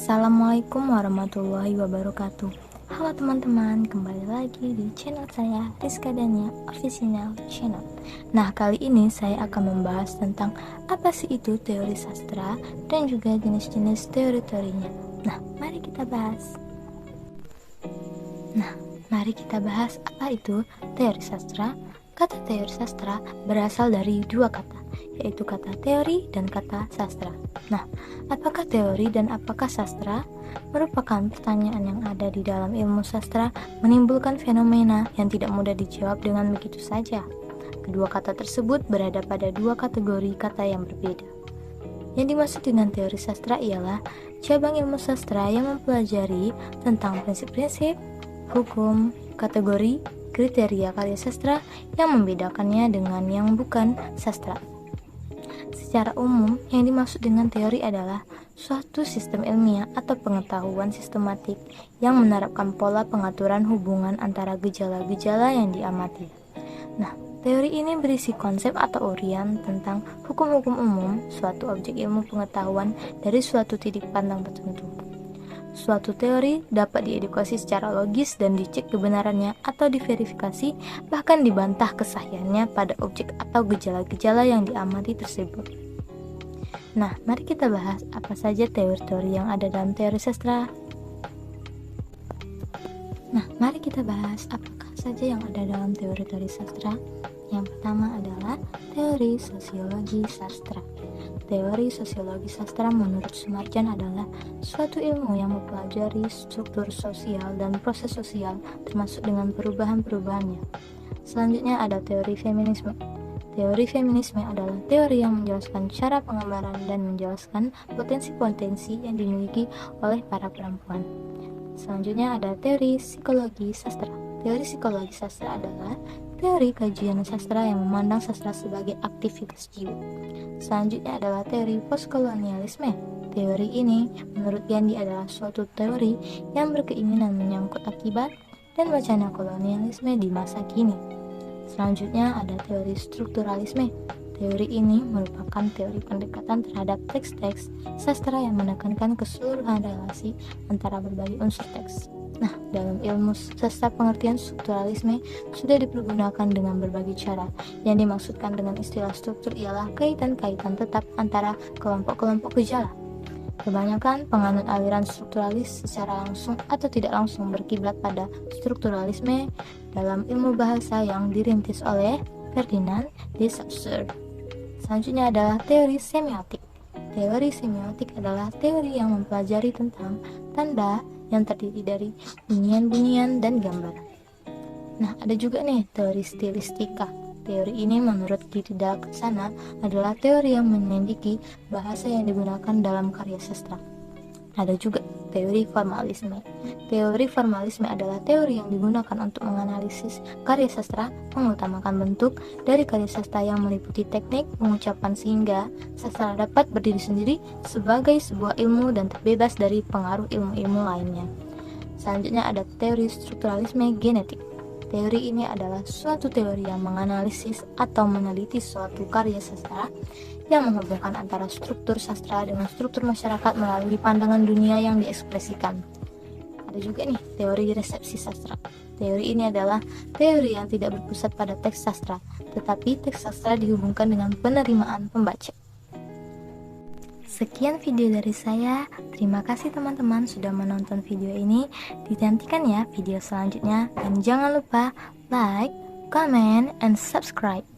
Assalamualaikum warahmatullahi wabarakatuh. Halo teman-teman, kembali lagi di channel saya Rizka Dania Official Channel. Nah, kali ini saya akan membahas tentang apa sih itu teori sastra dan juga jenis-jenis teori-teorinya. Nah, mari kita bahas apa itu teori sastra. Kata teori sastra berasal dari dua kata, yaitu kata teori dan kata sastra. Nah, apakah teori dan apakah sastra? Merupakan pertanyaan yang ada di dalam ilmu sastra, menimbulkan fenomena yang tidak mudah dijawab dengan begitu saja. Kedua kata tersebut berada pada dua kategori kata yang berbeda. Yang dimaksud dengan teori sastra ialah cabang ilmu sastra yang mempelajari tentang prinsip-prinsip, hukum, kategori, kriteria karya sastra yang membedakannya dengan yang bukan sastra. Secara umum, yang dimaksud dengan teori adalah suatu sistem ilmiah atau pengetahuan sistematik yang menerapkan pola pengaturan hubungan antara gejala-gejala yang diamati. Nah, teori ini berisi konsep atau uraian tentang hukum-hukum umum suatu objek ilmu pengetahuan dari suatu titik pandang tertentu. Suatu teori dapat diedukasi secara logis dan dicek kebenarannya atau diverifikasi, bahkan dibantah kesahihannya pada objek atau gejala-gejala yang diamati tersebut. Nah, mari kita bahas apa saja teori-teori yang ada dalam teori sastra. Nah, mari kita bahas apakah saja yang ada dalam teori-teori sastra. Yang pertama adalah teori sosiologi sastra. Teori sosiologi sastra menurut Sumarjan adalah suatu ilmu yang mempelajari struktur sosial dan proses sosial termasuk dengan perubahan-perubahannya. Selanjutnya ada teori feminisme. Teori feminisme adalah teori yang menjelaskan cara pengembaraan dan menjelaskan potensi-potensi yang dimiliki oleh para perempuan. Selanjutnya ada teori psikologi sastra. Teori psikologi sastra adalah teori kajian sastra yang memandang sastra sebagai aktivitas jiwa. Selanjutnya adalah teori postkolonialisme. Teori ini menurut Gandhi adalah suatu teori yang berkeinginan menyangkut akibat dan wacana kolonialisme di masa kini. Selanjutnya ada teori strukturalisme. Teori ini merupakan teori pendekatan terhadap teks-teks sastra yang menekankan keseluruhan relasi antara berbagai unsur teks. Nah, dalam ilmu sastra pengertian strukturalisme sudah dipergunakan dengan berbagai cara. Yang dimaksudkan dengan istilah struktur ialah kaitan-kaitan tetap antara kelompok-kelompok gejala. Kebanyakan penganut aliran strukturalis secara langsung atau tidak langsung berkiblat pada strukturalisme dalam ilmu bahasa yang dirintis oleh Ferdinand de Saussure. Selanjutnya adalah teori semiotik. Teori semiotik adalah teori yang mempelajari tentang tanda yang terdiri dari bunyian-bunyian dan gambar. Nah, ada juga nih teori stilistika. Teori ini menurut Diderot Sana adalah teori yang menyelidiki bahasa yang digunakan dalam karya sastra. Ada juga teori formalisme. Teori formalisme adalah teori yang digunakan untuk menganalisis karya sastra, mengutamakan bentuk dari karya sastra yang meliputi teknik pengucapan sehingga sastra dapat berdiri sendiri sebagai sebuah ilmu dan terbebas dari pengaruh ilmu-ilmu lainnya. Selanjutnya ada teori strukturalisme genetik. Teori ini adalah suatu teori yang menganalisis atau meneliti suatu karya sastra yang menghubungkan antara struktur sastra dengan struktur masyarakat melalui pandangan dunia yang diekspresikan. Ada juga nih teori resepsi sastra. Teori ini adalah teori yang tidak berpusat pada teks sastra, tetapi teks sastra dihubungkan dengan penerimaan pembaca. Sekian video dari saya. Terima kasih teman-teman sudah menonton video ini. Dinantikan ya video selanjutnya dan jangan lupa like, comment, and subscribe.